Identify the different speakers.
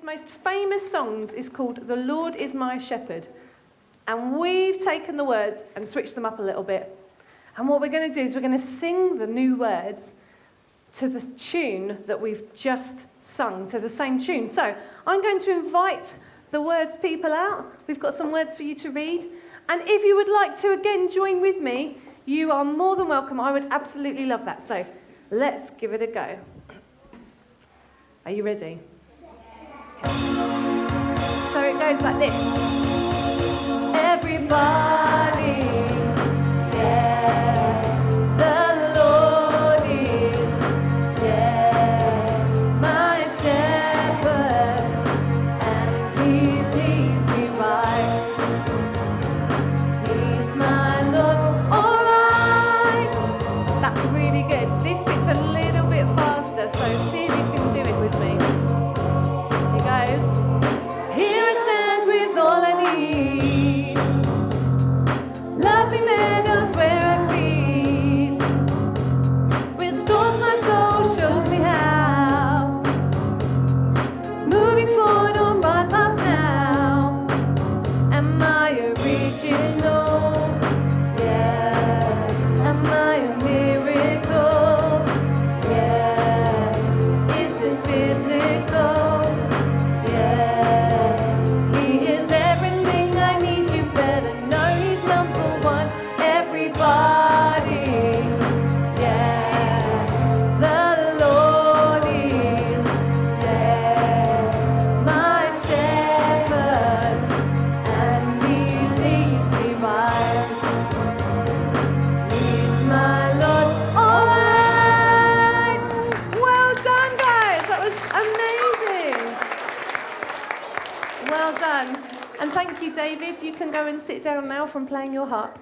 Speaker 1: his most famous songs is called The Lord is My Shepherd. And we've taken the words and switched them up a little bit. And what we're going to do is we're going to sing the new words to the tune that we've just sung, to the same tune. So I'm going to invite the words people out. We've got some words for you to read. And if you would like to again join with me, you are more than welcome. I would absolutely love that. So let's give it a go. Are you ready? Okay. So it goes like this. Everybody, yeah, the Lord is, yeah, my shepherd, and he leads me right. He's my Lord, all right. That's really good. This bit's a little bit faster, so see if you can do it with me. Here goes. Here I stand with all I need. Lovely meadows where I feed. Restores my soul, shows me how. Moving forward on right paths now. Am I original? Yeah. Am I a miracle? Yeah. Is this biblical? Yeah. He is everything I need. You better know he's number one. Everybody. Yeah. The Lord is, yeah, my shepherd, and he leads me right. He's my Lord. All right. Well done, guys. That was amazing. Well done. And thank you, David. You can go and sit down now from playing your harp.